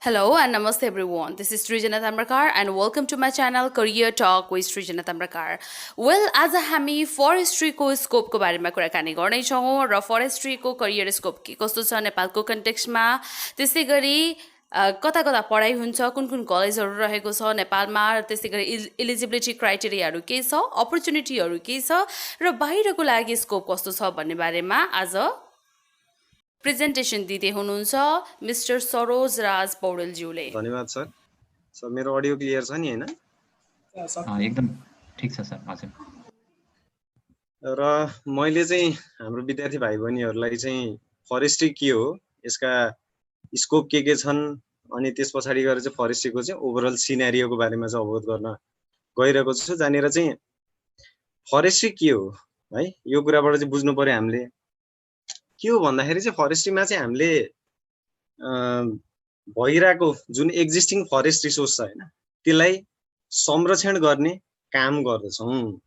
Hello and namaste everyone. This is Srijana Tamrakar and welcome to my channel Career Talk with Srijana Tamrakar. Well, as a हामी forestry को scope को बारेमा कुराकानी गर्नेछौँ र forestry को career scope के कस्तो छ नेपालको context मा त्यसै गरी कता कता पढाइ हुन्छ कुन कुन कलेजहरू रहेको छ नेपालमा त्यसै गरी एलिजिबिलिटी क्राइटेरियाहरू के छ अपर्च्युनिटीहरू के छ र बाहिरको लागि स्कोप कस्तो छ भन्ने बारेमा आज प्रेजेन्टेसन दिँदै हुनुहुन्छ मिस्टर सरोज राज पौडेलज्यूले। धन्यवाद सर। सर मेरो अडियो क्लियर छ नि हैन? एकदम ठीक छ सर। हजुर। र मैले चाहिँ हाम्रो विद्यार्थी भाइ बहिनीहरूलाई चाहिँ फरेस्ट्री के हो, यसका स्कोप के छन् अनि त्यसपछि गएर चाहिँ फरेस्ट्रीको चाहिँ ओभरअल सिनेरियोको बारेमा चाहिँ अवगत गर्न गइरहेको छु। जानेर चाहिँ फरेस्ट्री के हो है, यो कुराबाट चाहिँ बुझ्नु पर्यो हामीले। के हो भन्दाखेरि चाहिँ फरेस्ट्रीमा चाहिँ हामीले भइरहेको जुन एक्जिस्टिङ फरेस्ट रिसोर्स छ हैन, त्यसलाई संरक्षण गर्ने काम गर्दछौँ।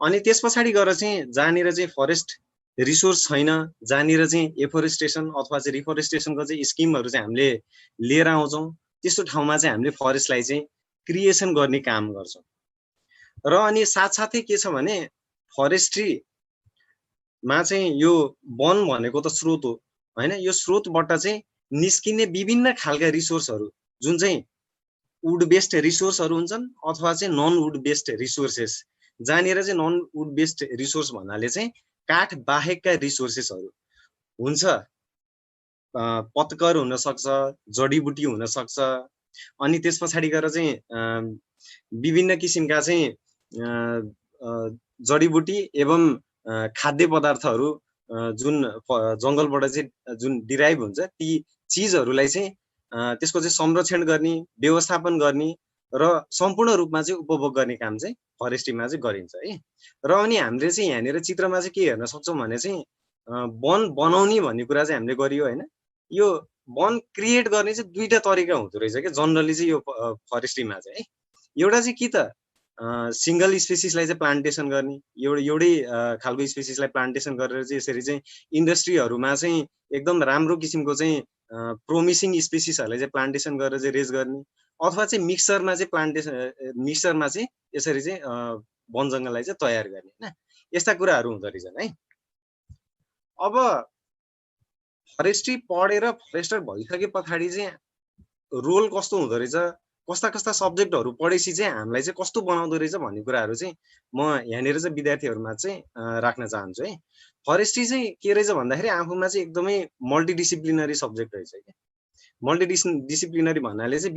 अनि त्यसपछि गएर चाहिँ जहाँनिर चाहिँ फरेस्ट रिसोर्स छैन, जहाँनिर चाहिँ एफोरेस्टेसन अथवा चाहिँ रिफोरेस्टेसनको चाहिँ स्किमहरू चाहिँ हामीले लिएर आउँछौँ, त्यस्तो ठाउँमा चाहिँ हामीले फरेस्टलाई चाहिँ क्रिएसन गर्ने काम गर्छौँ। र अनि साथसाथै के छ भने फरेस्ट्रीमा चाहिँ यो वन भनेको त स्रोत हो हैन, यो स्रोतबाट चाहिँ निस्किने विभिन्न खालका रिसोर्सहरू जुन चाहिँ वुड बेस्ड रिसोर्सहरू हुन्छन् अथवा चाहिँ नन वुड बेस्ड रिसोर्सेस, जहाँनिर चाहिँ नन वुड बेस्ड रिसोर्स भन्नाले चाहिँ काठ बाहेकका रिसोर्सेसहरू हुन्छ। पत्कर हुन सक्छ, जडीबुटी हुन सक्छ, अनि त्यसपछि गएर चाहिँ विभिन्न किसिमका चाहिँ जडीबुटी एवं खाद्य पदार्थहरू जुन जङ्गलबाट चाहिँ जुन डिराइभ हुन्छ, ती चिजहरूलाई चाहिँ त्यसको चाहिँ संरक्षण गर्ने, व्यवस्थापन गर्ने र सम्पूर्ण रूपमा चाहिँ उपभोग गर्ने काम चाहिँ फरेस्ट्रीमा चाहिँ गरिन्छ है। र अनि हामीले चाहिँ यहाँनिर चित्रमा चाहिँ के हेर्न सक्छौँ भने चाहिँ वन बनाउने भन्ने कुरा चाहिँ हामीले गरियो हैन। यो वन क्रिएट गर्ने चाहिँ दुईटा तरिका हुँदो रहेछ क्या जनरली चाहिँ यो फरेस्ट्रीमा चाहिँ है। एउटा चाहिँ कि त सिंगल स्पेसिसलाई चाहिँ प्लान्टेसन गर्ने, एउटै खालको स्पेसिसलाई प्लान्टेसन गरेर चाहिँ यसरी चाहिँ इन्डस्ट्रीहरूमा चाहिँ एकदम राम्रो किसिमको चाहिँ प्रोमिसिङ स्पेसिसहरूलाई चाहिँ प्लान्टेसन गरेर चाहिँ रेज गर्ने, अथवा चाहिँ मिक्सरमा चाहिँ यसरी चाहिँ वन जङ्गललाई चाहिँ तयार गर्ने हैन। यस्ता कुराहरू हुँदो रहेछन् है। अब फरेस्ट्री पढेर फरेस्टर भइसके पछाडि चाहिँ रोल कस्तो हुँदो रहेछ, कस्ता कस्ता सब्जेक्टहरू पढेपछि चाहिँ हामीलाई चाहिँ कस्तो बनाउँदो रहेछ भन्ने कुराहरू चाहिँ म यहाँनिर चाहिँ विद्यार्थीहरूमा चाहिँ राख्न चाहन्छु है। फरेस्ट्री चाहिँ के रहेछ भन्दाखेरि आफूमा चाहिँ एकदमै मल्टिडिसिप्लिनरी सब्जेक्ट रहेछ क्या। मल्टिडिसिप्लिनरी भन्नाले चाहिँ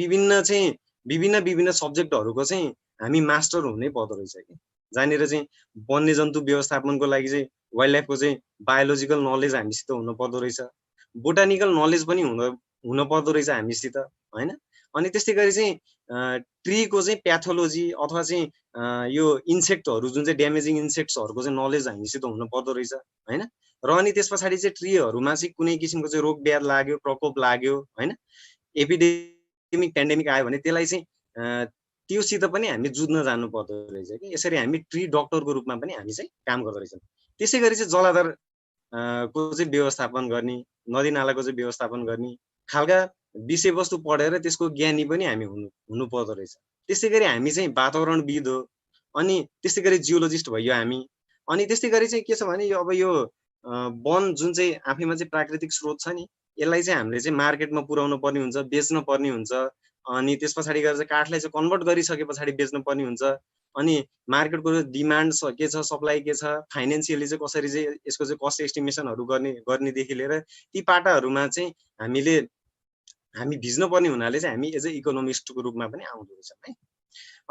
विभिन्न सब्जेक्टहरूको चाहिँ हामी मास्टर हुनै पर्दो रहेछ कि, जहाँनिर चाहिँ वन्यजन्तु व्यवस्थापनको लागि चाहिँ वाइल्ड लाइफको चाहिँ बायोलोजिकल नलेज हामीसित हुनु पर्दो रहेछ, बोटानिकल नलेज पनि हुन पर्दो रहेछ हामीसित हैन। अनि त्यस्तै गरी चाहिँ ट्रीको चाहिँ प्याथोलोजी अथवा चाहिँ यो इन्सेक्टहरू जुन चाहिँ ड्यामेजिङ इन्सेक्ट्सहरूको चाहिँ नलेज हामीसित हुनु पर्दो रहेछ हैन। र अनि त्यस पछाडि चाहिँ ट्रीहरूमा चाहिँ कुनै किसिमको चाहिँ रोग ब्याध लाग्यो, प्रकोप लाग्यो हैन, एपिडेमिक पेन्डेमिक आयो भने त्यसलाई चाहिँ त्योसित पनि हामी जुझ्न जानु पर्दो रहेछ कि। यसरी हामी ट्री डक्टरको रूपमा पनि हामी चाहिँ काम गर्दो रहेछौँ। त्यसै गरी चाहिँ जलाधार को चाहिँ व्यवस्थापन गर्ने, नदी नालाको चाहिँ व्यवस्थापन गर्ने खालका विषयवस्तु पढेर त्यसको ज्ञानी पनि हामी हुनु पर्दो रहेछ। त्यसै गरी हामी चाहिँ वातावरणविद हो, अनि त्यस्तै गरी जियोलोजिस्ट भयो हामी। अनि त्यस्तै गरी चाहिँ के छ भने अब यो वन जुन चाहिँ आफैमा चाहिँ प्राकृतिक स्रोत छ नि, यसलाई चाहिँ हामीले चाहिँ मार्केटमा पुर्याउनु पर्ने हुन्छ, बेच्न पर्ने हुन्छ, अनि त्यस पछाडि गएर चाहिँ काठलाई चाहिँ कन्भर्ट गरिसके पछाडि बेच्नु पर्ने हुन्छ, अनि मार्केटको डिमान्ड के छ, सप्लाई के छ, फाइनेन्सियली चाहिँ कसरी चाहिँ यसको चाहिँ कस्ट एस्टिमेसनहरू गर्नेदेखि लिएर ती पाटाहरूमा चाहिँ हामी भिज्न पर्ने हुनाले चाहिँ हामी एज अ इकोनोमिस्टको रूपमा पनि आउँदो रहेछौँ है।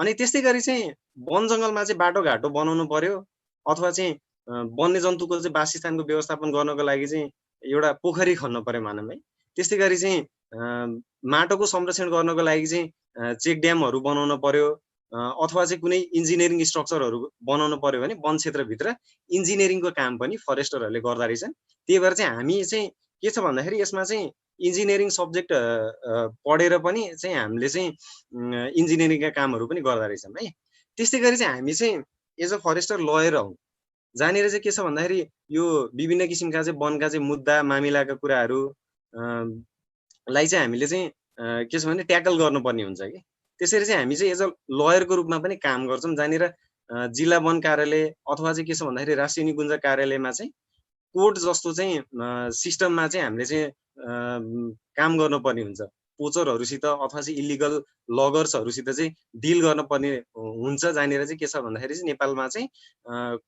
अनि त्यस्तै गरी चाहिँ वन जङ्गलमा चाहिँ बाटोघाटो बनाउनु पर्यो, अथवा चाहिँ वन्यजन्तुको चाहिँ वासस्थानको व्यवस्थापन गर्नको लागि चाहिँ एउटा पोखरी खन्न पर्यो मानौँ है। त्यस्तै गरी चाहिँ माटोको संरक्षण गर्नको लागि चाहिँ चेक ड्यामहरू बनाउन पर्यो, अथवा चाहिँ कुनै इन्जिनियरिङ स्ट्रक्चरहरू बनाउनु पर्यो भने वन क्षेत्रभित्र इन्जिनियरिङको काम पनि फरेस्टरहरूले गर्दा रहेछन्। त्यही भएर चाहिँ हामी चाहिँ के छ भन्दाखेरि यसमा चाहिँ इन्जिनियरिङ सब्जेक्ट पढेर पनि चाहिँ हामीले चाहिँ इन्जिनियरिङका कामहरू पनि गर्दा रहेछौँ है। त्यस्तै गरी चाहिँ हामी चाहिँ एज अ फरेस्टर लयर हौँ, जहाँनिर चाहिँ के छ भन्दाखेरि यो विभिन्न किसिमका चाहिँ वनका चाहिँ मुद्दा मामिलाका कुराहरू लाई चाहिँ हामीले चाहिँ के छ भने ट्याकल गर्नुपर्ने हुन्छ कि। त्यसरी चाहिँ हामी चाहिँ एज अ लयरको रूपमा पनि काम गर्छौँ, जहाँनिर जिल्ला वन कार्यालय अथवा चाहिँ के छ भन्दाखेरि राष्ट्रिय निकुञ्ज कार्यालयमा चाहिँ कोर्ट जस्तो चाहिँ सिस्टममा चाहिँ हामीले चाहिँ काम गर्नुपर्ने हुन्छ। पोचरहरूसित अथवा चाहिँ इलिगल लगर्सहरूसित चाहिँ डिल गर्नुपर्ने हुन्छ, जहाँनिर चाहिँ के छ भन्दाखेरि चाहिँ नेपालमा चाहिँ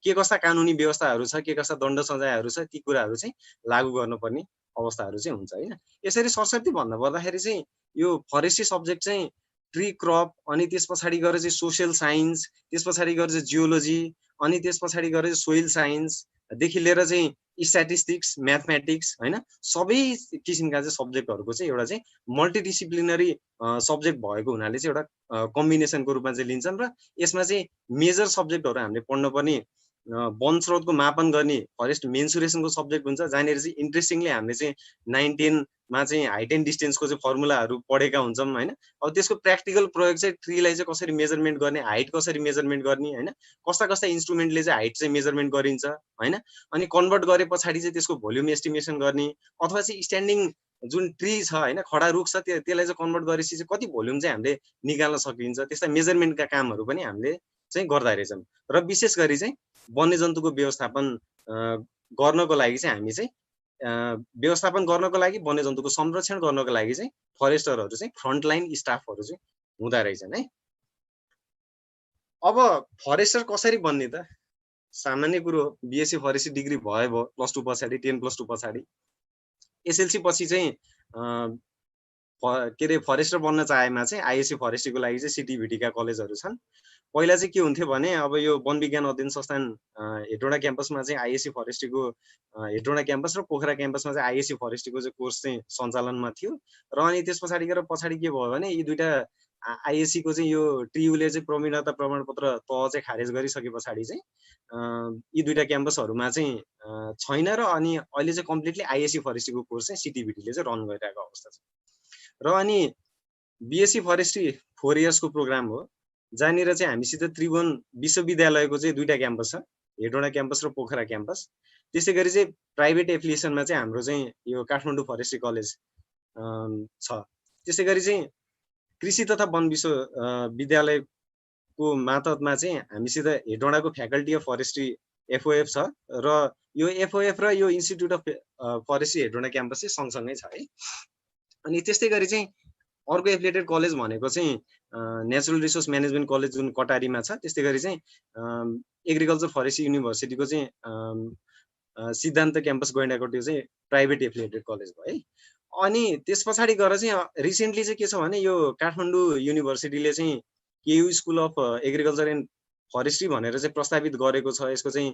के कस्ता कानुनी व्यवस्थाहरू छ, के कस्ता दण्ड सजायहरू छ, ती कुराहरू चाहिँ लागू गर्नुपर्ने अवस्थाहरू चाहिँ हुन्छ होइन। यसरी सरस्वती भन्नु पर्दाखेरि चाहिँ यो फरेस्ट्री सब्जेक्ट चाहिँ ट्री क्रप, अनि त्यस पछाडि गएर चाहिँ सोसियल साइन्स, त्यस पछाडि गएर चाहिँ जियोलोजी, अनि त्यस पछाडि गएर चाहिँ सोइल साइन्सदेखि लिएर चाहिँ स्ट्याटिस्टिक्स, म्याथमेटिक्स होइन, सबै किसिमका चाहिँ सब्जेक्टहरूको चाहिँ एउटा चाहिँ मल्टिडिसिप्लिनरी सब्जेक्ट भएको हुनाले चाहिँ एउटा कम्बिनेसनको रूपमा चाहिँ लिन्छन्। र यसमा चाहिँ मेजर सब्जेक्टहरू हामीले पढ्नुपर्ने वन स्रोतको मापन गर्ने फरेस्ट मेन्सुरेसनको सब्जेक्ट हुन्छ, जहाँनिर चाहिँ इन्ट्रेस्टिङली हामीले चाहिँ 9-10मा चाहिँ हाइट एन्ड डिस्टेन्सको चाहिँ फर्मुलाहरू पढेका हुन्छौँ होइन। अब त्यसको प्र्याक्टिकल प्रयोग चाहिँ ट्रीलाई चाहिँ कसरी मेजरमेन्ट गर्ने, हाइट कसरी मेजरमेन्ट गर्ने होइन, कस्ता कस्ता इन्स्ट्रुमेन्टले चाहिँ हाइट चाहिँ मेजरमेन्ट गरिन्छ होइन, अनि कन्भर्ट गरे पछाडि चाहिँ त्यसको भोल्युम एस्टिमेसन गर्ने, अथवा चाहिँ स्ट्यान्डिङ जुन ट्री छ होइन, खडा रुख छ, त्यसलाई चाहिँ कन्भर्ट गरेपछि चाहिँ कति भोल्युम चाहिँ हामीले निकाल्न सकिन्छ, त्यस्ता मेजरमेन्टका कामहरू पनि हामीले चाहिँ गर्दा रहेछौँ। र विशेष गरी चाहिँ वन्यजन्तुको व्यवस्थापन गर्नको लागि चाहिँ हामी चाहिँ व्यवस्थापन गर्नको लागि, वन्यजन्तुको संरक्षण गर्नको लागि चाहिँ फरेस्टरहरू चाहिँ फ्रन्टलाइन स्टाफहरू चाहिँ हुँदा रहेछन् है। अब फरेस्टर कसरी बन्ने त? सामान्य कुरो, बिएससी फरेस्ट्री डिग्री भयो +2 पछाडि, 10+2 पछाडि, एसएलसी पछि चाहिँ के अरे फरेस्टर बन्न चाहेमा चाहिँ आइएससी फरेस्ट्रीको लागि चाहिँ सिटिभिटीका कलेजहरू छन्। पहिला चाहिँ के हुन्थ्यो भने अब यो वन विज्ञान अध्ययन संस्थान हेटौँडा क्याम्पसमा चाहिँ आइएससी फरेस्ट्रीको हेटौँडा क्याम्पस र पोखरा क्याम्पसमा चाहिँ आइएससी फरेस्ट्रीको चाहिँ कोर्स चाहिँ सञ्चालनमा थियो। र अनि त्यस पछाडि गएर पछाडि के भयो भने यी दुईटा आइएससीको चाहिँ यो ट्रियूले चाहिँ प्रवीणता प्रमाणपत्र तह चाहिँ खारेज गरिसके पछाडि चाहिँ यी दुईटा क्याम्पसहरूमा चाहिँ छैन, र अनि अहिले चाहिँ कम्प्लिटली आइएससी फरेस्ट्रीको कोर्स चाहिँ सिटिभिटीले चाहिँ रन गरिरहेको अवस्था छ। र अनि बिएससी फरेस्ट्री 4 इयर्सको प्रोग्राम हो, जहाँनिर चाहिँ हामीसित त्रिभुवन विश्वविद्यालयको चाहिँ दुईटा क्याम्पस छ, हेटौँडा क्याम्पस र पोखरा क्याम्पस। त्यसै गरी चाहिँ प्राइभेट एफिलिएसनमा चाहिँ हाम्रो चाहिँ यो काठमाडौँ फरेस्ट्री कलेज छ। त्यसै गरी चाहिँ कृषि तथा वन विश्वविद्यालयको मातहतमा चाहिँ हामीसित हेटौँडाको फ्याकल्टी अफ फरेस्ट्री एफओएफ छ, र यो एफओएफ र यो institute of forestry Hetauda campus चाहिँ सँगसँगै छ है। अनि त्यस्तै गरी चाहिँ अर्को एफिलिएटेड कलेज भनेको चाहिँ नेचुरल रिसोर्स म्यानेजमेन्ट कलेज जुन कटारीमा छ। त्यस्तै गरी चाहिँ एग्रिकल्चर फरेस्ट्री युनिभर्सिटीको चाहिँ सिद्धान्त क्याम्पस गैंडाको त्यो चाहिँ प्राइभेट एफिलिएटेड कलेज भयो है। अनि त्यस पछाडि गएर चाहिँ रिसेन्टली चाहिँ के छ भने यो काठमाडौँ युनिभर्सिटीले चाहिँ KU school of agriculture and forestry भनेर चाहिँ प्रस्तावित गरेको छ। यसको चाहिँ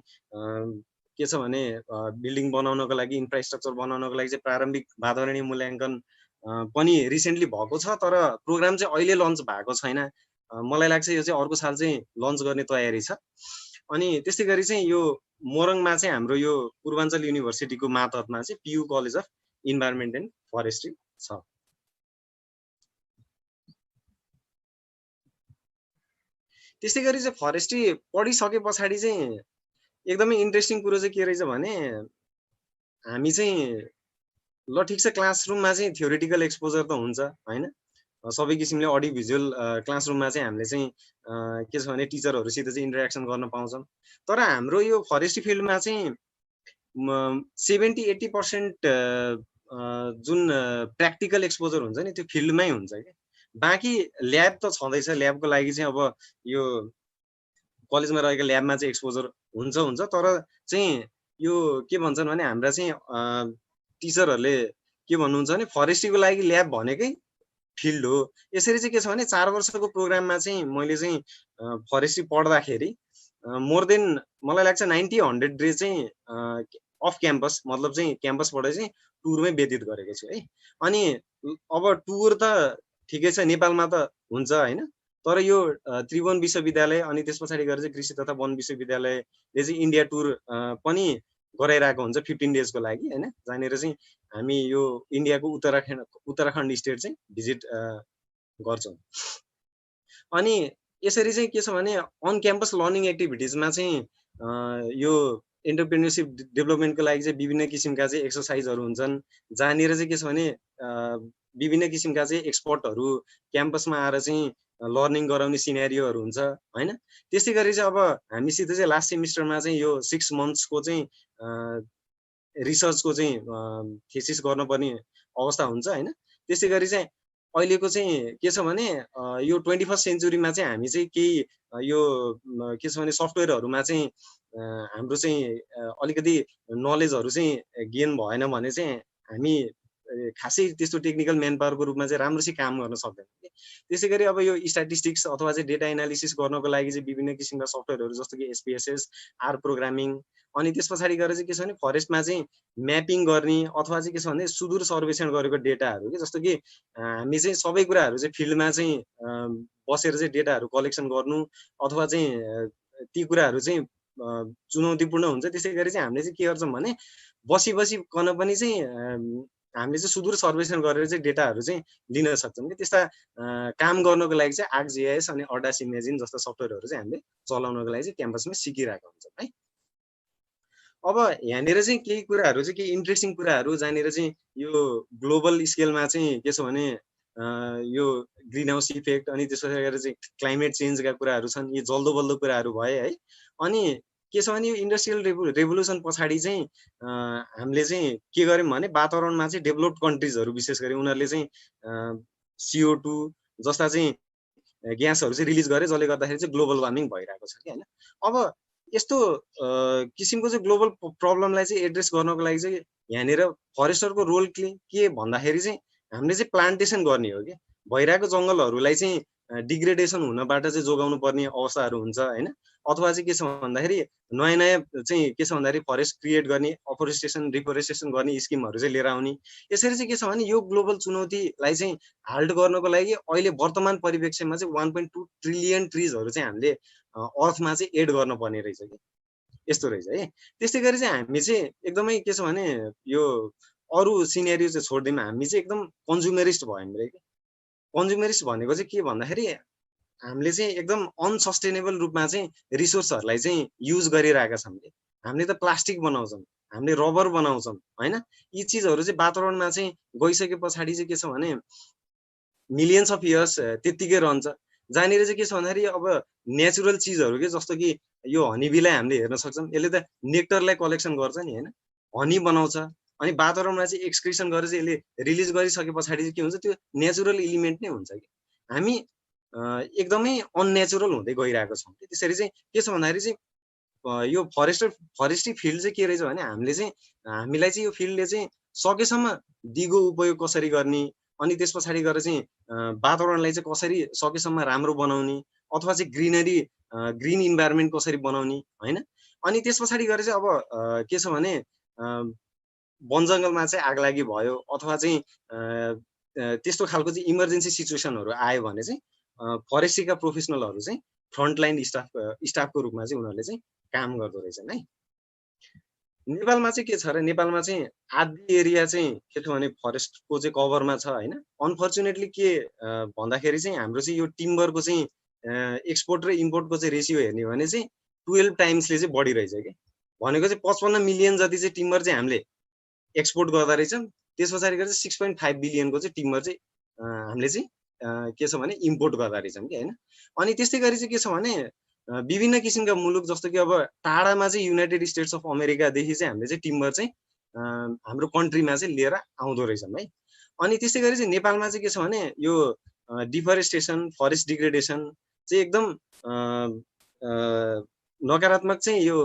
के छ भने बिल्डिङ बनाउनको लागि, इन्फ्रास्ट्रक्चर बनाउनको लागि चाहिँ प्रारम्भिक वातावरणीय मूल्याङ्कन पनि रिसेन्टली भएको छ, तर प्रोग्राम चाहिँ अहिले लन्च भएको छैन। मलाई लाग्छ यो चाहिँ अर्को साल चाहिँ लन्च गर्ने तयारी छ। अनि त्यस्तै गरी चाहिँ यो मोरङमा चाहिँ हाम्रो यो पूर्वाञ्चल युनिभर्सिटीको मातहतमा चाहिँ PU college of environment and forestry छ। त्यस्तै गरी चाहिँ फरेस्ट्री पढिसके पछाडि चाहिँ एकदमै इन्ट्रेस्टिङ कुरो चाहिँ के रहेछ भने हामी चाहिँ ल ठिक छ क्लासरुममा चाहिँ थ्योरिटिकल एक्सपोजर त हुन्छ होइन, सबै किसिमले अडियो भिजुअल क्लासरुममा चाहिँ हामीले चाहिँ के छ भने टिचरहरूसित चाहिँ इन्टरेक्सन गर्न पाउँछौँ। तर हाम्रो यो फरेस्ट्री फिल्डमा चाहिँ 70-80% जुन प्र्याक्टिकल एक्सपोजर हुन्छ नि त्यो फिल्डमै हुन्छ कि। बाँकी ल्याब त छँदैछ, ल्याबको लागि चाहिँ अब यो कलेजमा रहेको ल्याबमा चाहिँ एक्सपोजर हुन्छ, तर चाहिँ यो के भन्छन् भने हाम्रा चाहिँ टिचरहरूले के भन्नुहुन्छ भने फरेस्ट्रीको लागि ल्याब भनेकै फिल्ड हो। यसरी चाहिँ के छ भने 4 वर्षको प्रोग्राममा चाहिँ मैले चाहिँ फरेस्ट्री पढ्दाखेरि मोर देन मलाई लाग्छ 90-100 डे चाहिँ अफ क्याम्पस, मतलब चाहिँ क्याम्पसबाट चाहिँ टुरमै व्यतीत गरेको छु है। अनि अब टुर त ठिकै छ, नेपालमा त हुन्छ होइन, तर यो त्रिभुवन विश्वविद्यालय अनि त्यस पछाडि गएर चाहिँ कृषि तथा वन विश्वविद्यालयले चाहिँ इन्डिया टुर पनि गराइरहेको हुन्छ 15 डेजको लागि होइन, जहाँनिर चाहिँ हामी यो इन्डियाको उत्तराखण्ड स्टेट चाहिँ भिजिट गर्छौँ। अनि यसरी चाहिँ के छ भने अन क्याम्पस लर्निङ एक्टिभिटिजमा चाहिँ यो एन्टरप्रेन्योरसिप डेभलपमेन्टको लागि चाहिँ विभिन्न किसिमका चाहिँ एक्सर्साइजहरू हुन्छन्, जहाँनिर चाहिँ के छ भने विभिन्न किसिमका चाहिँ एक्सपर्टहरू क्याम्पसमा आएर चाहिँ लर्निङ गराउने सिनेरियोहरू हुन्छ होइन। त्यस्तै गरी चाहिँ अब हामीसित चाहिँ लास्ट सेमिस्टरमा चाहिँ यो 6 मन्थ्सको चाहिँ रिसर्चको चाहिँ थेसिस गर्नुपर्ने अवस्था हुन्छ होइन। त्यसै गरी चाहिँ अहिलेको चाहिँ के छ भने यो 21st सेन्चुरीमा चाहिँ हामी चाहिँ केही यो के छ भने सफ्टवेयरहरूमा चाहिँ हाम्रो चाहिँ अलिकति नलेजहरू चाहिँ गेन भएन भने चाहिँ हामी खासै त्यस्तो टेक्निकल म्यान पावरको रूपमा चाहिँ राम्रोसित काम गर्न सक्दैन। त्यसै गरी अब यो स्ट्याटिस्टिक्स अथवा चाहिँ डेटा एनालिसिस गर्नको लागि चाहिँ विभिन्न किसिमका सफ्टवेयरहरू जस्तो कि SPSS, आर प्रोग्रामिङ, अनि त्यस पछाडि गएर चाहिँ के छ भने फरेस्टमा चाहिँ म्यापिङ गर्ने अथवा चाहिँ के छ भने सुदूर सर्वेक्षण गरेको डेटाहरू के, जस्तो कि हामी चाहिँ सबै कुराहरू चाहिँ फिल्डमा चाहिँ बसेर चाहिँ डेटाहरू कलेक्सन गर्नु अथवा चाहिँ ती कुराहरू चाहिँ चुनौतीपूर्ण हुन्छ। त्यसै गरी चाहिँ हामीले चाहिँ के गर्छौँ भने बसिकन पनि चाहिँ हामीले चाहिँ सुदूर सर्वेक्षण गरेर चाहिँ डेटाहरू चाहिँ लिन सक्छौँ कि। त्यस्ता काम गर्नको लागि चाहिँ ArcGIS अनि Audace Imagine जस्ता सफ्टवेयरहरू चाहिँ हामीले चलाउनको लागि चाहिँ क्याम्पसमा सिकिरहेका हुन्छौँ है। अब यहाँनिर चाहिँ केही कुराहरू चाहिँ केही इन्ट्रेस्टिङ कुराहरू जहाँनिर चाहिँ यो ग्लोबल स्केलमा चाहिँ के छ भने यो ग्रिन हाउस इफेक्ट अनि त्यसपछि गएर चाहिँ क्लाइमेट चेन्जका कुराहरू छन्, यी जल्दो बल्दो कुराहरू भए है। अनि के छ भने यो इन्डस्ट्रियल रेभोल्युसन पछाडि चाहिँ हामीले चाहिँ के गर्यौँ भने वातावरणमा चाहिँ डेभलप्ड कन्ट्रिजहरू विशेष गरी उनीहरूले चाहिँ CO2 जस्ता चाहिँ ग्यासहरू चाहिँ रिलिज गरे, जसले गर्दाखेरि चाहिँ ग्लोबल वार्मिङ भइरहेको छ कि होइन। अब यस्तो किसिमको चाहिँ ग्लोबल प्रब्लमलाई चाहिँ एड्रेस गर्नको लागि चाहिँ यहाँनिर फरेस्टरको रोल के भन्दाखेरि चाहिँ हामीले चाहिँ प्लान्टेसन गर्ने हो कि। भइरहेको जङ्गलहरूलाई चाहिँ डिग्रेडेसन हुनबाट चाहिँ जोगाउनु पर्ने अवस्थाहरू हुन्छ होइन। अथवा चाहिँ के छ भन्दाखेरि नयाँ नयाँ चाहिँ के छ भन्दाखेरि फरेस्ट क्रिएट गर्ने, अफोरेस्टेसन रिफोरेस्टेसन गर्ने स्किमहरू चाहिँ लिएर आउने। यसरी चाहिँ के छ भने यो ग्लोबल चुनौतीलाई चाहिँ हाल्ट गर्नको लागि अहिले वर्तमान परिप्रेक्ष्यमा चाहिँ 1.2 ट्रिलियन ट्रिजहरू चाहिँ हामीले अर्थमा चाहिँ एड गर्नुपर्ने रहेछ कि, यस्तो रहेछ है। त्यस्तै गरी चाहिँ हामी चाहिँ एकदमै के छ भने यो अरू सिनेरियो चाहिँ छोड्दैमा हामी चाहिँ एकदम कन्ज्युमरिस्ट भयौँ रे कि। कन्ज्युमरिस्ट भनेको चाहिँ के भन्दाखेरि हामीले चाहिँ एकदम अनसस्टेनेबल रूपमा चाहिँ रिसोर्सहरूलाई चाहिँ युज गरिरहेका छौँ कि। हामीले त प्लास्टिक बनाउँछौँ, हामीले रबर बनाउँछौँ होइन। यी चिजहरू चाहिँ वातावरणमा चाहिँ गइसके पछाडि चाहिँ के छ भने मिलियन्स अफ इयर्स त्यत्तिकै रहन्छ, जहाँनिर चाहिँ के छ भन्दाखेरि अब नेचुरल चिजहरू के, जस्तो कि यो हनीबीलाई हामीले हेर्न सक्छौँ। यसले त नेक्टरलाई कलेक्सन गर्छ नि होइन, हनी बनाउँछ अनि वातावरणमा चाहिँ एक्सक्रिसन गरेर चाहिँ यसले रिलिज गरिसके पछाडि चाहिँ के हुन्छ, त्यो नेचुरल इलिमेन्ट नै हुन्छ कि। हामी एकदमै अननेचुरल हुँदै गइरहेको छौँ। त्यसरी चाहिँ के छ भन्दाखेरि चाहिँ यो फरेस्ट्री फिल्ड चाहिँ के रहेछ भने हामीलाई चाहिँ यो फिल्डले चाहिँ सकेसम्म दिगो उपयोग कसरी गर्ने, अनि त्यस पछाडि गएर चाहिँ वातावरणलाई चाहिँ कसरी सकेसम्म राम्रो बनाउने अथवा चाहिँ ग्रिन इन्भाइरोमेन्ट कसरी बनाउने होइन। अनि त्यस पछाडि गएर चाहिँ अब के छ भने वन जङ्गलमा चाहिँ आगलागी भयो अथवा चाहिँ त्यस्तो खालको चाहिँ इमर्जेन्सी सिचुएसनहरू आयो भने चाहिँ फरेस्ट्रीका प्रोफेसनलहरू चाहिँ फ्रन्टलाइन स्टाफको रूपमा चाहिँ उनीहरूले चाहिँ काम गर्दो रहेछन् है। नेपालमा चाहिँ के छ र, नेपालमा चाहिँ आधी एरिया चाहिँ के छ भने फरेस्टको चाहिँ कभरमा छ होइन। अनफर्चुनेटली के भन्दाखेरि चाहिँ हाम्रो चाहिँ यो टिम्बरको चाहिँ एक्सपोर्ट र इम्पोर्टको चाहिँ रेसियो हेर्ने हो भने चाहिँ 12 टाइम्सले चाहिँ बढी रहेछ कि। भनेको चाहिँ 55 मिलियन जति चाहिँ टिम्बर चाहिँ हामीले एक्सपोर्ट गर्दा रहेछौँ। त्यस पछाडि गएर चाहिँ 6.5 बिलियनको चाहिँ टिम्बर चाहिँ हामीले चाहिँ के छ भने इम्पोर्ट गर्दा रहेछौँ कि होइन। अनि त्यस्तै गरी चाहिँ के छ भने विभिन्न किसिमका मुलुक जस्तो कि अब टाढामा चाहिँ युनाइटेड स्टेट्स अफ अमेरिकादेखि चाहिँ हामीले चाहिँ टिम्बर चाहिँ हाम्रो कन्ट्रीमा चाहिँ लिएर आउँदो रहेछौँ है। अनि त्यस्तै गरी चाहिँ नेपालमा चाहिँ के छ भने यो डिफरेस्टेसन, फरेस्ट डिग्रेडेसन चाहिँ एकदम नकारात्मक चाहिँ यो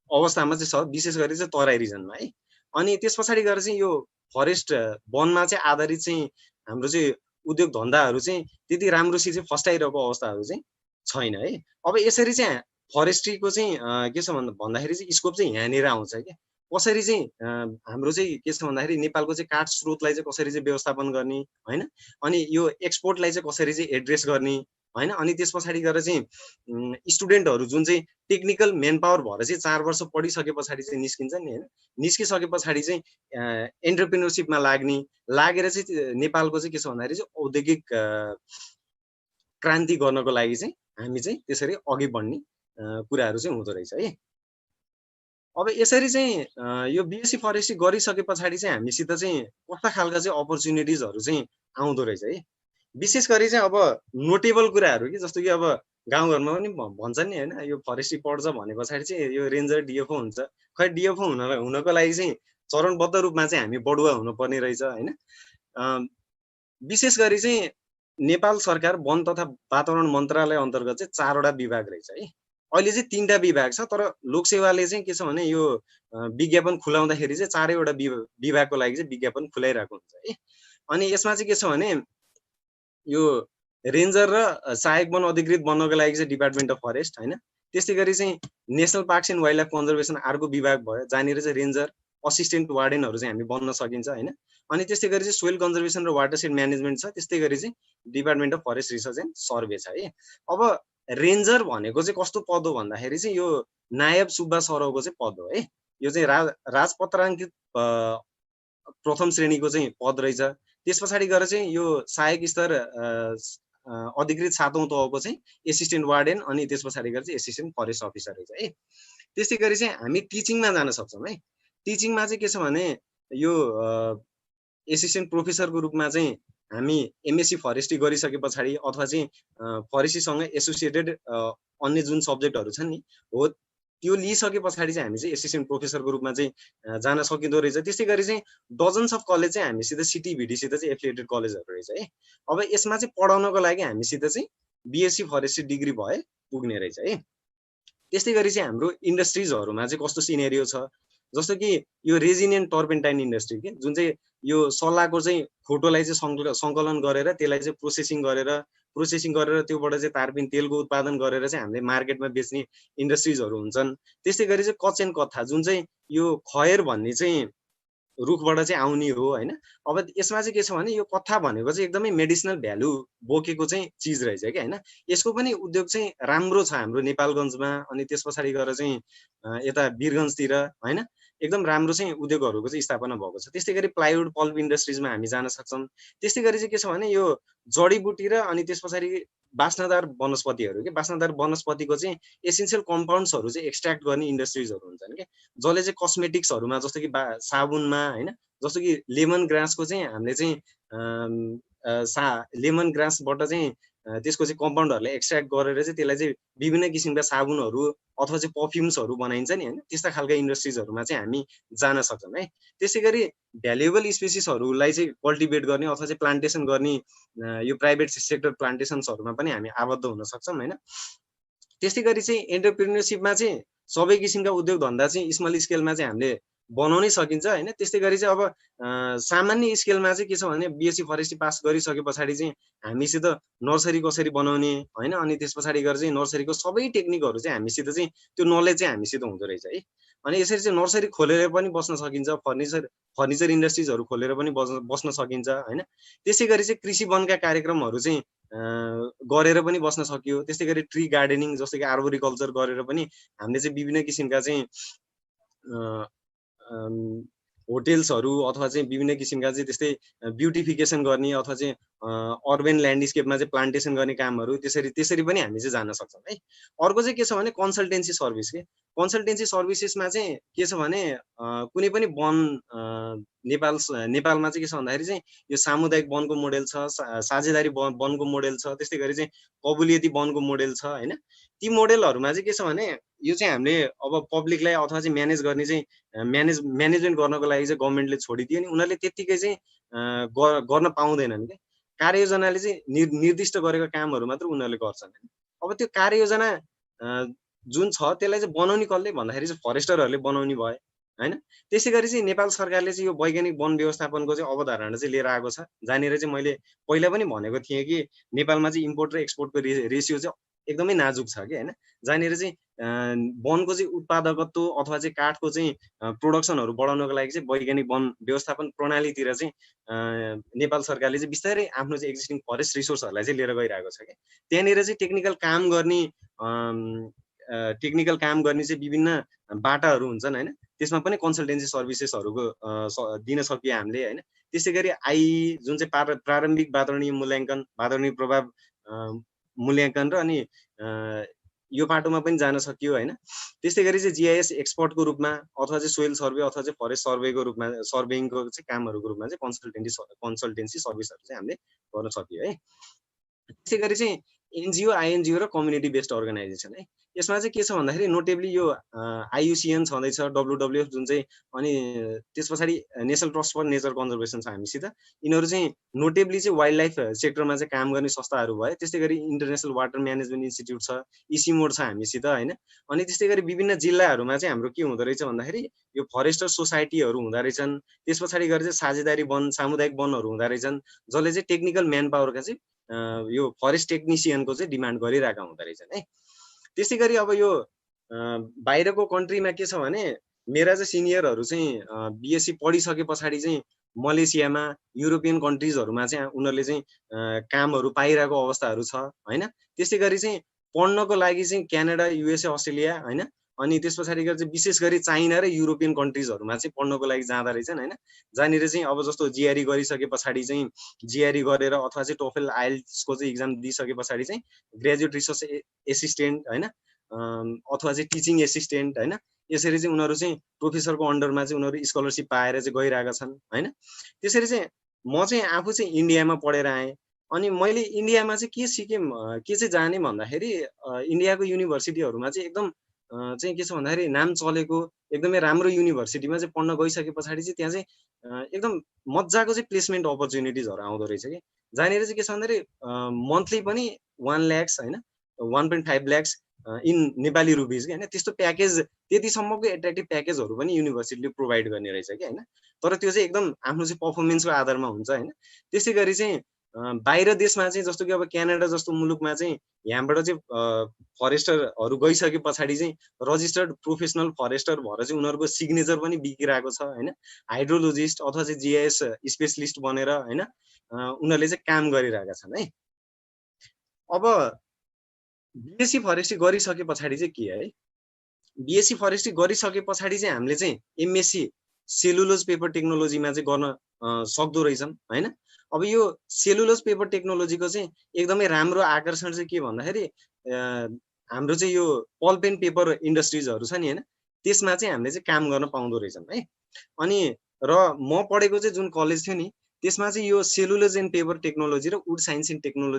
अवस्थामा चाहिँ छ, विशेष गरी चाहिँ तराई रिजनमा है। अनि त्यस पछाडि गएर चाहिँ यो फरेस्ट वनमा चाहिँ आधारित चाहिँ हाम्रो चाहिँ उद्योग धन्दाहरू चाहिँ त्यति राम्रोसित चाहिँ फस्टाइरहेको अवस्थाहरू चाहिँ छैन है। अब यसरी चाहिँ फरेस्ट्रीको चाहिँ के छ भन्दाखेरि चाहिँ स्कोप चाहिँ यहाँनिर आउँछ क्या। कसरी चाहिँ हाम्रो चाहिँ के छ भन्दाखेरि नेपालको चाहिँ काठ स्रोतलाई चाहिँ कसरी चाहिँ व्यवस्थापन गर्ने होइन, अनि यो एक्सपोर्टलाई चाहिँ कसरी चाहिँ एड्रेस गर्ने होइन। अनि त्यस पछाडि गएर चाहिँ स्टुडेन्टहरू जुन चाहिँ टेक्निकल मेन पावर भएर चाहिँ 4 वर्ष पढिसके पछाडि चाहिँ निस्किन्छ नि होइन, निस्किसके पछाडि चाहिँ एन्टरप्रेन्योरसिपमा लागेर चाहिँ नेपालको चाहिँ के छ भन्दाखेरि चाहिँ औद्योगिक क्रान्ति गर्नको लागि चाहिँ हामी चाहिँ त्यसरी अघि बढ्ने कुराहरू चाहिँ हुँदो रहेछ है। अब यसरी चाहिँ यो बिएससी फरेस्ट्री गरिसके पछाडि चाहिँ हामीसित चाहिँ कस्ता खालका चाहिँ अपर्च्युनिटिजहरू चाहिँ आउँदो रहेछ है। विशेष गरी चाहिँ अब नोटेबल कुराहरू कि जस्तो कि अब गाउँघरमा पनि भन्छन् नि होइन, यो फरेस्ट्री पढ्छ भने पछाडि चाहिँ यो रेन्जर डिएफओ हुन्छ। खै डिएफओ हुनको लागि चाहिँ चरणबद्ध रूपमा चाहिँ हामी बढुवा हुनुपर्ने रहेछ होइन। विशेष गरी चाहिँ नेपाल सरकार वन तथा वातावरण मन्त्रालय अन्तर्गत चाहिँ 4 वटा विभाग रहेछ है। अहिले चाहिँ 3टा विभाग छ, तर लोकसेवाले चाहिँ के छ भने यो विज्ञापन खुलाउँदाखेरि चाहिँ 4 वटा विभागको लागि चाहिँ विज्ञापन खुलाइरहेको हुन्छ है। अनि यसमा चाहिँ के छ भने यो रेन्जर र सहायक वन अधिकृत बन्नको लागि चाहिँ डिपार्टमेन्ट अफ फरेस्ट होइन। त्यस्तै गरी चाहिँ national parks and wild life conservation अर्को विभाग भयो, जहाँनिर चाहिँ रेन्जर असिस्टेन्ट वार्डेनहरू चाहिँ हामी बन्न सकिन्छ होइन। अनि त्यस्तै गरी चाहिँ सोइल कन्जर्भेसन र वाटरसेड म्यानेजमेन्ट छ। त्यस्तै गरी चाहिँ department of forest research and survey छ है। अब रेन्जर भनेको चाहिँ कस्तो पद हो भन्दाखेरि चाहिँ यो नायब सुब्बा सरौको चाहिँ पद हो है। यो चाहिँ राजपत्राङ्कित प्रथम श्रेणीको चाहिँ पद रहेछ। त्यस पछाडि गएर चाहिँ यो सहायक स्तर अधिकृत 7औं तहको चाहिँ एसिस्टेन्ट वार्डेन, अनि त्यस पछाडि गएर चाहिँ एसिस्टेन्ट फरेस्ट अफिसर रहेछ है। त्यस्तै गरी चाहिँ हामी टिचिङमा जान सक्छौँ है। टिचिङमा चाहिँ के छ भने यो एसिस्टेन्ट प्रोफेसरको रूपमा चाहिँ हामी एमएससी फरेस्ट्री गरिसके पछाडि अथवा चाहिँ फरेस्ट्रीसँग एसोसिएटेड अन्य जुन सब्जेक्टहरू छन् नि हो त्यो लिइसके पछाडि चाहिँ हामी चाहिँ एसिस्टेन्ट प्रोफेसरको रूपमा चाहिँ जान सकिँदो रहेछ। त्यस्तै गरी चाहिँ डजन्स अफ कलेज चाहिँ हामीसित सिटिभिडीसित चाहिँ एफिलिएटेड कलेजहरू रहेछ है। अब यसमा चाहिँ पढाउनको लागि हामीसित चाहिँ बिएससी फरेस्ट्री डिग्री भए पुग्ने रहेछ है। त्यस्तै गरी चाहिँ हाम्रो इन्डस्ट्रिजहरूमा चाहिँ कस्तो सिनेरियो छ, जस्तो कि यो रेजिन एन्ड टर्पेन्टाइन इन्डस्ट्री के जुन चाहिँ यो सल्लाहको चाहिँ फोटोलाई चाहिँ सङ्कलन गरेर त्यसलाई चाहिँ प्रोसेसिङ गरेर त्योबाट चाहिँ तारपिन तेलको उत्पादन गरेर चाहिँ हामीले मार्केटमा बेच्ने इन्डस्ट्रिजहरू हुन्छन्। त्यस्तै गरी चाहिँ कच एन्ड कत्था जुन चाहिँ यो खयर भन्ने चाहिँ रुखबाट चाहिँ आउने हो होइन। अब यसमा चाहिँ के छ भने यो कत्था भनेको चाहिँ एकदमै मेडिसिनल भ्यालु बोकेको चाहिँ चिज रहेछ क्या होइन। यसको पनि उद्योग चाहिँ राम्रो छ हाम्रो नेपालगञ्जमा, अनि त्यस पछाडि गएर चाहिँ यता वीरगञ्जतिर होइन एकदम राम्रो चाहिँ उद्योगहरूको चाहिँ स्थापना भएको छ। त्यस्तै गरी प्लाइवुड पल्प इन्डस्ट्रिजमा हामी जान सक्छौँ। त्यस्तै गरी चाहिँ के छ भने यो जडीबुटी र अनि त्यस पछाडि बास्नादार वनस्पतिहरू के बास्नादार वनस्पतिको चाहिँ एसेन्सियल कम्पाउन्ड्सहरू चाहिँ एक्सट्र्याक्ट गर्ने इन्डस्ट्रिजहरू हुन्छन् क्या, जसले चाहिँ कस्मेटिक्सहरूमा जस्तो कि साबुनमा होइन, जस्तो कि लेमन ग्रासको चाहिँ हामीले चाहिँ लेमन ग्रासबाट चाहिँ त्यसको चाहिँ कम्पाउन्डहरूलाई एक्सट्र्याक्ट गरेर चाहिँ त्यसलाई चाहिँ विभिन्न किसिमका साबुनहरू अथवा चाहिँ पर्फ्युम्सहरू बनाइन्छ नि होइन। त्यस्ता खालका इन्डस्ट्रिजहरूमा चाहिँ हामी जान सक्छौँ है। त्यसै गरी भ्यालुएबल स्पेसिसहरूलाई चाहिँ कल्टिभेट गर्ने अथवा चाहिँ प्लान्टेसन गर्ने यो प्राइभेट सेक्टर प्लान्टेसन्सहरूमा पनि हामी आबद्ध हुन सक्छौँ होइन। त्यस्तै गरी चाहिँ एन्टरप्रेन्योरसिपमा चाहिँ सबै किसिमका उद्योग धन्दा चाहिँ स्मल स्केलमा चाहिँ हामीले बनाउनै सकिन्छ होइन। त्यस्तै गरी चाहिँ अब सामान्य स्केलमा चाहिँ के छ भने बिएससी फरेस्ट्री पास गरिसके पछाडि चाहिँ हामीसित नर्सरी कसरी बनाउने होइन, अनि त्यस पछाडि गएर चाहिँ नर्सरीको सबै टेक्निकहरू चाहिँ हामीसित चाहिँ त्यो नलेज चाहिँ हामीसित हुँदो रहेछ है। अनि यसरी चाहिँ नर्सरी खोलेर पनि बस्न सकिन्छ, फर्निचर इन्डस्ट्रिजहरू खोलेर पनि बस्न सकिन्छ होइन। त्यसै गरी चाहिँ कृषि वनका कार्यक्रमहरू चाहिँ गरेर पनि बस्न सकियो। त्यस्तै गरी ट्री गार्डनिङ जस्तो कि आर्बोरिकल्चर गरेर पनि हामीले चाहिँ विभिन्न किसिमका चाहिँ होटेल्सहरू अथवा चाहिँ विभिन्न किसिमका चाहिँ त्यस्तै ब्युटिफिकेसन गर्ने अथवा चाहिँ अर्बन ल्यान्डस्केपमा चाहिँ प्लान्टेसन गर्ने कामहरू त्यसरी पनि हामी चाहिँ जान सक्छौँ है। अर्को चाहिँ के छ भने कन्सल्टेन्सी सर्भिस के कन्सल्टेन्सी सर्भिसेसमा चाहिँ के छ भने कुनै पनि वन नेपालमा चाहिँ के छ भन्दाखेरि चाहिँ यो सामुदायिक वनको मोडेल छ, साझेदारी वनको मोडेल छ, त्यस्तै गरी चाहिँ कबुलियती वनको मोडेल छ होइन। ती मोडेलहरूमा चाहिँ के छ भने यो चाहिँ हामीले अब पब्लिकलाई अथवा चाहिँ म्यानेज गर्ने चाहिँ म्यानेजमेन्ट गर्नको लागि चाहिँ गभर्मेन्टले छोडिदियो नि, उनीहरूले त्यत्तिकै चाहिँ गर्न पाउँदैनन् क्या। कार्ययोजनाले चाहिँ निर्दिष्ट गरेको कामहरू मात्र उनीहरूले गर्छन्। अब त्यो कार्ययोजना जुन छ त्यसलाई चाहिँ बनाउने कसले भन्दाखेरि चाहिँ फरेस्टरहरूले बनाउने भयो होइन। त्यसै गरी चाहिँ नेपाल सरकारले चाहिँ यो वैज्ञानिक वन व्यवस्थापनको चाहिँ अवधारणा चाहिँ लिएर आएको छ, जहाँनिर चाहिँ मैले पहिला पनि भनेको थिएँ कि नेपालमा चाहिँ इम्पोर्ट र एक्सपोर्टको रेसियो चाहिँ एकदमै नाजुक छ कि होइन। जहाँनिर चाहिँ वनको चाहिँ उत्पादकत्व अथवा चाहिँ काठको चाहिँ प्रोडक्सनहरू बढाउनको लागि चाहिँ वैज्ञानिक वन व्यवस्थापन प्रणालीतिर चाहिँ नेपाल सरकारले चाहिँ बिस्तारै आफ्नो चाहिँ एक्जिस्टिङ फरेस्ट रिसोर्सहरूलाई चाहिँ लिएर गइरहेको छ क्या। त्यहाँनिर चाहिँ टेक्निकल काम गर्ने चाहिँ विभिन्न बाटाहरू हुन्छन् होइन। त्यसमा पनि कन्सल्टेन्सी सर्भिसेसहरूको दिन सकियो हामीले होइन। त्यसै गरी जुन चाहिँ प्रारम्भिक वातावरणीय मूल्याङ्कन, वातावरणीय प्रभाव मूल्याङ्कन र अनि यो पाटोमा पनि जान सकियो होइन। त्यस्तै गरी चाहिँ GIS एक्सपर्टको रूपमा अथवा चाहिँ सोइल सर्वे अथवा चाहिँ फरेस्ट सर्वेको रूपमा सर्वेइङको चाहिँ कामहरूको रूपमा चाहिँ कन्सल्टेन्सी सर्भिसहरू चाहिँ हामीले गर्न सकियो है। त्यसै गरी चाहिँ NGO, INGO र कम्युनिटी बेस्ड अर्गनाइजेसन है। यसमा चाहिँ के छ भन्दाखेरि नोटेबली यो IUCN छँदैछ, WWF जुन चाहिँ, अनि त्यस पछाडि national trust for nature conservation छ हामीसित। यिनीहरू चाहिँ नोटेबली चाहिँ वाइल्ड लाइफ सेक्टरमा चाहिँ काम गर्ने संस्थाहरू भयो। त्यस्तै गरी इन्टरनेसनल वाटर म्यानेजमेन्ट इन्स्टिट्युट छ, इसिमोड छ हामीसित होइन। अनि त्यस्तै गरी विभिन्न जिल्लाहरूमा चाहिँ हाम्रो के हुँदो रहेछ भन्दाखेरि यो फरेस्टर सोसाइटीहरू हुँदो रहेछन्। त्यस पछाडि गएर चाहिँ साझेदारी वन, सामुदायिक वनहरू हुँदो रहेछन्, जसले चाहिँ टेक्निकल म्यान पावरका चाहिँ यो फरेस्ट टेक्निसियनको चाहिँ डिमान्ड गरिरहेका हुँदो रहेछन् है। त्यसै गरी अब यो बाहिरको कन्ट्रीमा के छ भने मेरा चाहिँ सिनियरहरू चाहिँ BSc पढिसके पछाडि चाहिँ मलेसियामा, युरोपियन कन्ट्रिजहरूमा चाहिँ उनीहरूले चाहिँ कामहरू पाइरहेको अवस्थाहरू छ होइन। त्यसै गरी चाहिँ पढ्नको लागि चाहिँ क्यानाडा, USA, अस्ट्रेलिया होइन, अनि त्यस पछाडि गएर चाहिँ विशेष गरी चाइना र युरोपियन कन्ट्रिजहरूमा चाहिँ पढ्नको लागि जाँदा रहेछन् होइन। जहाँनिर चाहिँ अब जस्तो GRE गरिसके पछाडि चाहिँ GRE गरेर अथवा चाहिँ TOEFL, IELTS को चाहिँ इक्जाम दिइसके पछाडि चाहिँ ग्रेजुएट रिसर्च एसिस्टेन्ट होइन, अथवा चाहिँ टिचिङ एसिस्टेन्ट होइन, यसरी चाहिँ उनीहरू चाहिँ प्रोफेसरको अन्डरमा चाहिँ उनीहरू स्कलरसिप पाएर चाहिँ गइरहेका छन् होइन। त्यसरी चाहिँ म चाहिँ आफू चाहिँ इन्डियामा पढेर आएँ। अनि मैले इन्डियामा चाहिँ के सिकेँ, के चाहिँ जाने भन्दाखेरि इन्डियाको युनिभर्सिटीहरूमा चाहिँ एकदम चाहिँ के छ भन्दाखेरि नाम चलेको एकदमै राम्रो युनिभर्सिटीमा चाहिँ पढ्न गइसके पछाडि चाहिँ त्यहाँ चाहिँ एकदम मजाको चाहिँ प्लेसमेन्ट अपर्च्युनिटिजहरू आउँदो रहेछ कि, जहाँनिर चाहिँ के छ भन्दाखेरि मन्थली पनि 1 लाख होइन, 1.5 लाख इन नेपाली रुपिज कि होइन, त्यस्तो प्याकेज, त्यतिसम्मको एट्र्याक्टिभ प्याकेजहरू पनि युनिभर्सिटीले प्रोभाइड गर्ने रहेछ कि होइन। तर त्यो चाहिँ एकदम आफ्नो चाहिँ पर्फर्मेन्सको आधारमा हुन्छ होइन। त्यसै गरी चाहिँ बाहिर देशमा चाहिँ जस्तो कि अब क्यानाडा जस्तो मुलुकमा चाहिँ यहाँबाट चाहिँ फरेस्टरहरू गइसके पछाडि चाहिँ रजिस्टर्ड प्रोफेसनल फरेस्टर भएर चाहिँ उनीहरूको सिग्नेचर पनि बिकिरहेको छ होइन। हाइड्रोलोजिस्ट अथवा चाहिँ GIS स्पेसलिस्ट बनेर होइन उनीहरूले चाहिँ काम गरिरहेका छन् है। अब BSc फरेस्ट्री गरिसके पछाडि चाहिँ के है, BSc फरेस्ट्री गरिसके पछाडि चाहिँ हामीले चाहिँ MSc सेलुलोज पेपर टेक्नोलोजीमा चाहिँ गर्न सक्दो रहेछौँ होइन। अब यो सेलुलोज पेपर टेक्नोलोजीको चाहिँ एकदमै राम्रो आकर्षण चाहिँ के भन्दाखेरि हाम्रो चाहिँ यो पल्प एन्ड पेपर इन्डस्ट्रिजहरू छ नि होइन, त्यसमा चाहिँ हामीले चाहिँ काम गर्न पाउँदो रहेछौँ है। अनि र म पढेको चाहिँ जुन कलेज थियो नि त्यसमा चाहिँ यो सेलुलोज एन्ड पेपर टेक्नोलोजी र वुड साइन्स एन्ड टेक्नोलोजी